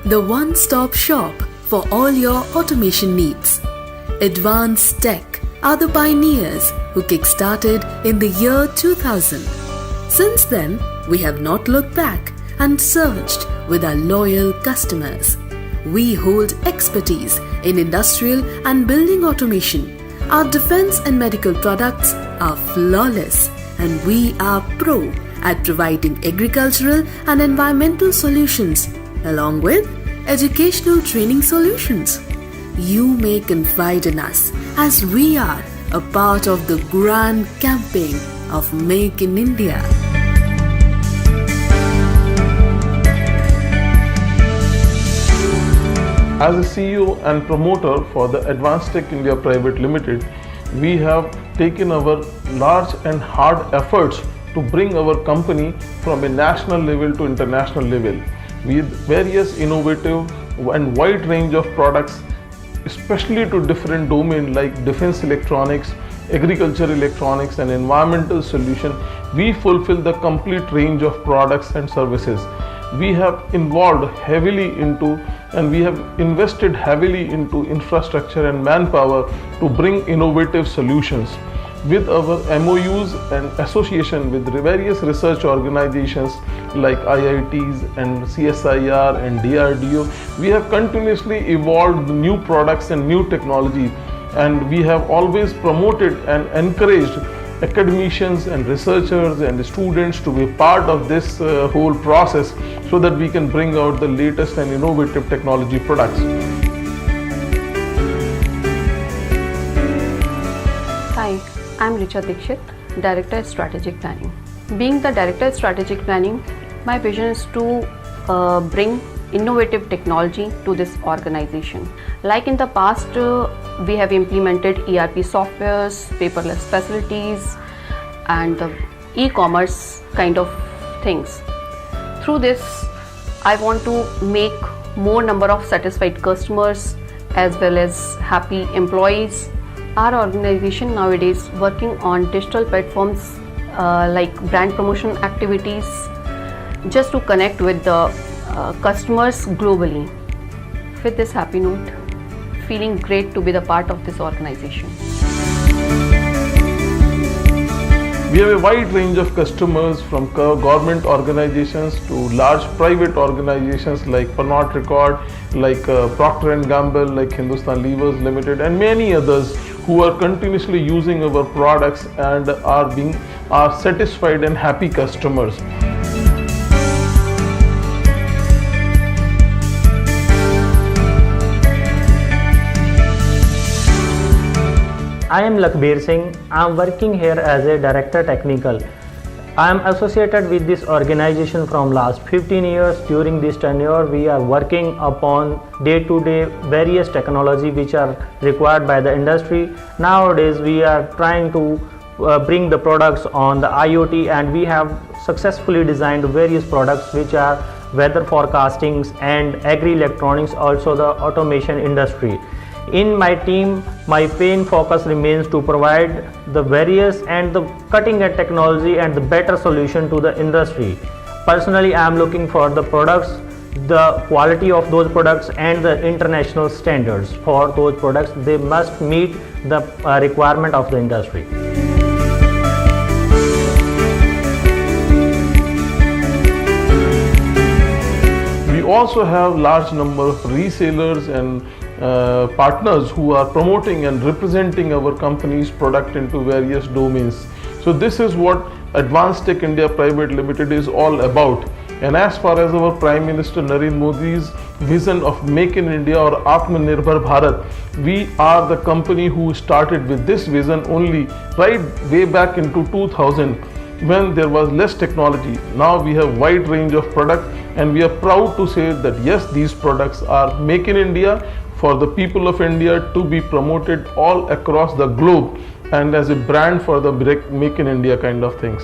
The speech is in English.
the one-stop shop for all your automation needs. Advanced Tech are the pioneers who kick-started in the year 2000. Since then, we have not looked back and surged with our loyal customers. We hold expertise in industrial and building automation. Our defense and medical products are flawless, and we are pro at providing agricultural and environmental solutions along with educational training solutions. You may confide in us as we are a part of the grand campaign of Make in India. As a CEO and promoter for the Advanced Tech India Private Limited, we have taken our large and hard efforts to bring our company from a national level to international level with various innovative and wide range of products, especially to different domains like defense electronics, agriculture electronics and environmental solution. We fulfill the complete range of products and services. We have involved heavily into and we have invested heavily into infrastructure and manpower to bring innovative solutions. With our MOUs and association with various research organizations like IITs and CSIR and DRDO, we have continuously evolved new products and new technology, and we have always promoted and encouraged academicians and researchers and students to be part of this whole process so that we can bring out the latest and innovative technology products. Hi, I'm Richa Dikshit, Director of Strategic Planning. Being the Director of Strategic Planning, my vision is to bring innovative technology to this organization. Like in the past, we have implemented ERP softwares, paperless facilities, and the e-commerce kind of things. Through this, I want to make more number of satisfied customers as well as happy employees. Our organization nowadays working on digital platforms like brand promotion activities just to connect with the customers globally. With this happy note, feeling great to be the part of this organization. We have a wide range of customers from government organizations to large private organizations like Pernod Ricard, like Procter & Gamble, like Hindustan Levers Limited and many others who are continuously using our products and are satisfied and happy customers. I am Lakhbir Singh. I am working here as a Director Technical. I am associated with this organization from last 15 years. During this tenure, we are working upon day-to-day various technology which are required by the industry. Nowadays, we are trying to bring the products on the IoT, and we have successfully designed various products which are weather forecastings and agri-electronics, also the automation industry. In my team, my main focus remains to provide the various and the cutting-edge technology and the better solution to the industry. Personally, I am looking for the products, the quality of those products and the international standards for those products. They must meet the requirement of the industry. We also have large number of resellers and partners who are promoting and representing our company's product into various domains. So this is what Advanced Tech India Private Limited is all about. And as far as our Prime Minister Narendra Modi's vision of Make in India or Atmanirbhar Bharat, we are the company who started with this vision only right way back into 2000 when there was less technology. Now we have wide range of products, and we are proud to say that yes, these products are Make in India for the people of India to be promoted all across the globe and as a brand for the Make in India kind of things.